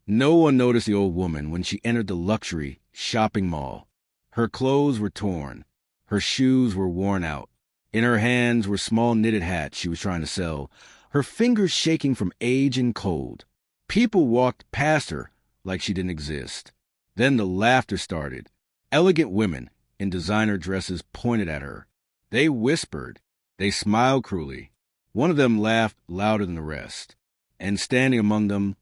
No one noticed the old woman when she entered the luxury shopping mall. Her clothes were torn. Her shoes were worn out. In her hands were small knitted hats she was trying to sell, her fingers shaking from age and cold. People walked past her like she didn't exist. Then the laughter started. Elegant women in designer dresses pointed at her. They whispered. They smiled cruelly. One of them laughed louder than the rest. And standing among them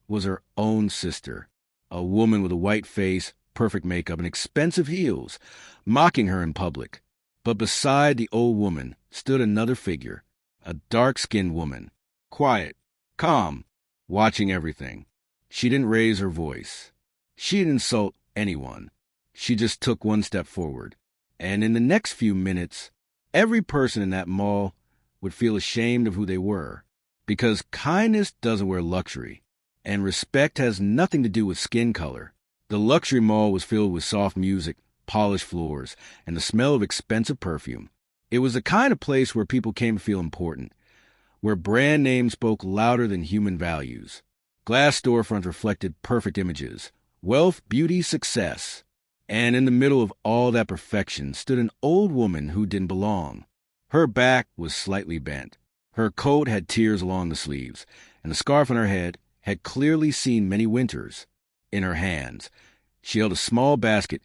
was her own sister, a woman with a white face, perfect makeup, and expensive heels, mocking her in public. But beside the old woman stood another figure, a dark-skinned woman, quiet, calm, watching everything. She didn't raise her voice. She didn't insult anyone. She just took one step forward. And in the next few minutes, every person in that mall would feel ashamed of who they were, because kindness doesn't wear luxury, and respect has nothing to do with skin color. The luxury mall was filled with soft music, polished floors, and the smell of expensive perfume. It was the kind of place where people came to feel important, where brand names spoke louder than human values. Glass storefronts reflected perfect images, wealth, beauty, success. And in the middle of all that perfection stood an old woman who didn't belong. Her back was slightly bent. Her coat had tears along the sleeves, and the scarf on her head had clearly seen many winters. In her hands, she held a small basket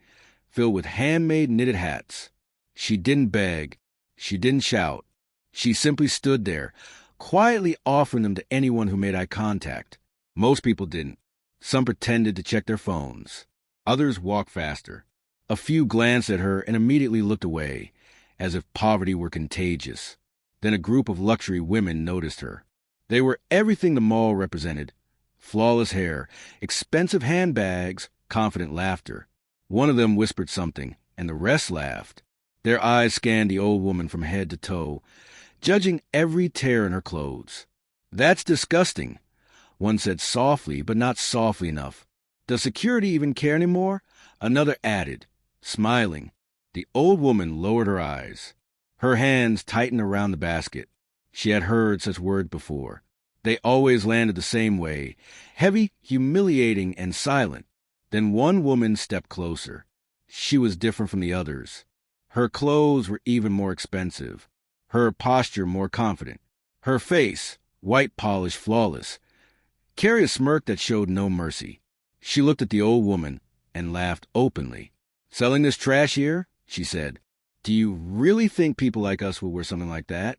filled with handmade knitted hats. She didn't beg. She didn't shout. She simply stood there, quietly offering them to anyone who made eye contact. Most people didn't. Some pretended to check their phones. Others walked faster. A few glanced at her and immediately looked away, as if poverty were contagious. Then a group of luxury women noticed her. They were everything the mall represented. Flawless hair, expensive handbags, confident laughter. One of them whispered something, and the rest laughed. Their eyes scanned the old woman from head to toe, judging every tear in her clothes. "That's disgusting," one said softly, but not softly enough. "Does security even care anymore?" Another added, smiling. The old woman lowered her eyes. Her hands tightened around the basket. She had heard such words before. They always landed the same way, heavy, humiliating, and silent. Then one woman stepped closer. She was different from the others. Her clothes were even more expensive. Her posture more confident. Her face, white polished, flawless, carried a smirk that showed no mercy. She looked at the old woman and laughed openly. "Selling this trash here?" she said. "Do you really think people like us will wear something like that?"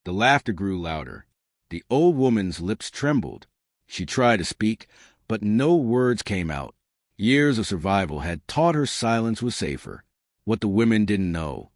The laughter grew louder. The old woman's lips trembled. She tried to speak, but no words came out. Years of survival had taught her silence was safer. What the women didn't know,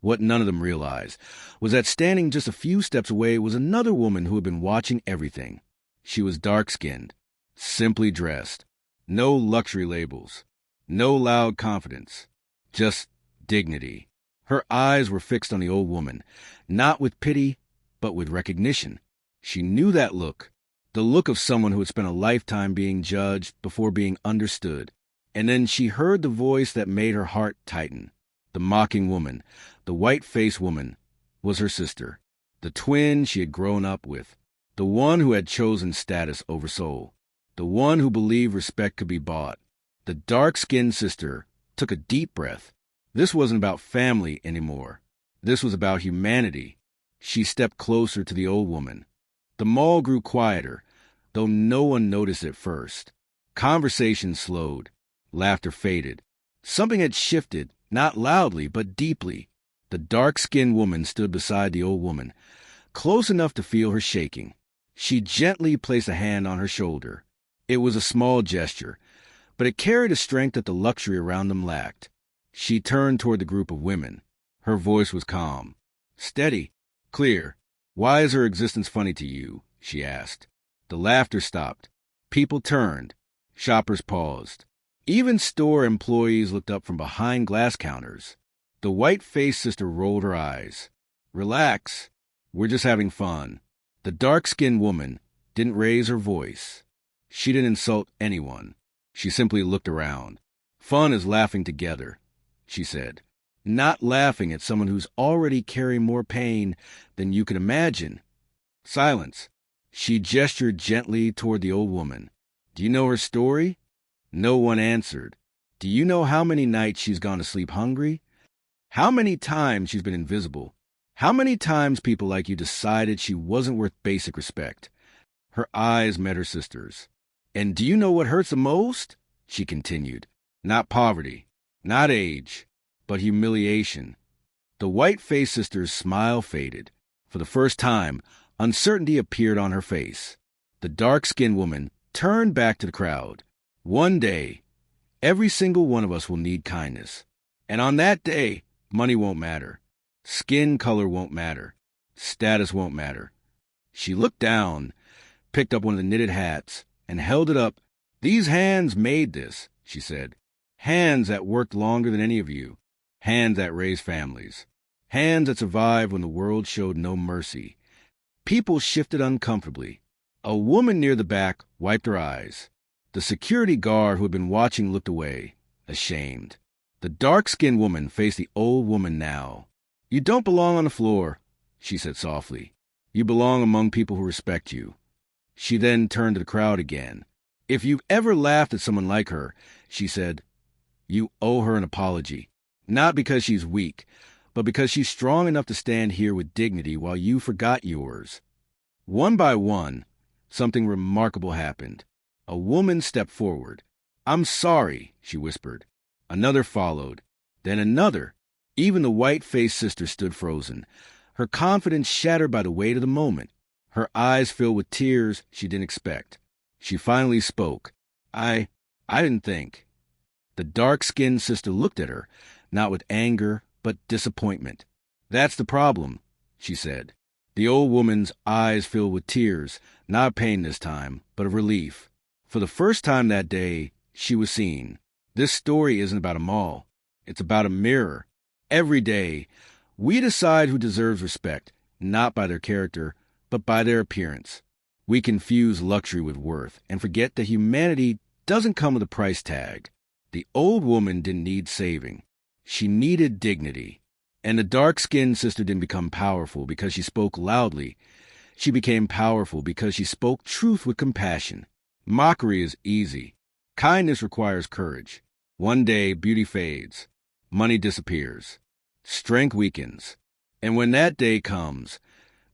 what none of them realized, was that standing just a few steps away was another woman who had been watching everything. She was dark-skinned, simply dressed. No luxury labels, no loud confidence, just dignity. Her eyes were fixed on the old woman, not with pity, but with recognition. She knew that look, the look of someone who had spent a lifetime being judged before being understood. And then she heard the voice that made her heart tighten. The mocking woman, the white-faced woman, was her sister, the twin she had grown up with, the one who had chosen status over soul, the one who believed respect could be bought. The dark-skinned sister took a deep breath. This wasn't about family anymore. This was about humanity. She stepped closer to the old woman. The mall grew quieter, though no one noticed at first. Conversation slowed. Laughter faded. Something had shifted, not loudly, but deeply. The dark-skinned woman stood beside the old woman, close enough to feel her shaking. She gently placed a hand on her shoulder. It was a small gesture, but it carried a strength that the luxury around them lacked. She turned toward the group of women. Her voice was calm, steady, clear. "Why is her existence funny to you?" she asked. The laughter stopped. People turned. Shoppers paused. Even store employees looked up from behind glass counters. The white-faced sister rolled her eyes. "Relax. We're just having fun." The dark-skinned woman didn't raise her voice. She didn't insult anyone. She simply looked around. "Fun is laughing together," she said. "Not laughing at someone who's already carrying more pain than you can imagine." Silence. She gestured gently toward the old woman. Do you know her story? No one answered. Do you know how many nights she's gone to sleep hungry? How many times she's been invisible? How many times people like you decided she wasn't worth basic respect? Her eyes met her sister's. And do you know what hurts the most? She continued. Not poverty, not age, but humiliation. The white-faced sister's smile faded. For the first time, uncertainty appeared on her face. The dark-skinned woman turned back to the crowd. One day, every single one of us will need kindness. And on that day, money won't matter. Skin color won't matter. Status won't matter. She looked down, picked up one of the knitted hats, and held it up. These hands made this, she said. Hands that worked longer than any of you. Hands that raised families. Hands that survived when the world showed no mercy. People shifted uncomfortably. A woman near the back wiped her eyes. The security guard who had been watching looked away, ashamed. The dark-skinned woman faced the old woman now. You don't belong on the floor, she said softly. You belong among people who respect you. She then turned to the crowd again. If you've ever laughed at someone like her, she said, you owe her an apology. Not because she's weak, but because she's strong enough to stand here with dignity while you forgot yours. One by one, something remarkable happened. A woman stepped forward. I'm sorry, she whispered. Another followed. Then another. Even the white-faced sister stood frozen, her confidence shattered by the weight of the moment, her eyes filled with tears she didn't expect. She finally spoke. I didn't think. The dark-skinned sister looked at her, not with anger, but disappointment. That's the problem, she said. The old woman's eyes filled with tears, not pain this time, but of relief. For the first time that day, she was seen. This story isn't about a mall. It's about a mirror. Every day, we decide who deserves respect, not by their character, but by their appearance. We confuse luxury with worth and forget that humanity doesn't come with a price tag. The old woman didn't need saving. She needed dignity. And the dark-skinned sister didn't become powerful because she spoke loudly. She became powerful because she spoke truth with compassion. Mockery is easy. Kindness requires courage. One day, beauty fades. Money disappears. Strength weakens. And when that day comes,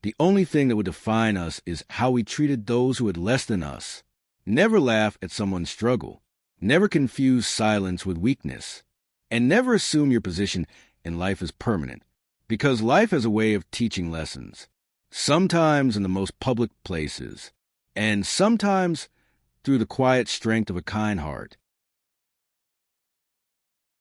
the only thing that would define us is how we treated those who had less than us. Never laugh at someone's struggle. Never confuse silence with weakness. And never assume your position in life is permanent, because life has a way of teaching lessons, sometimes in the most public places, and sometimes through the quiet strength of a kind heart.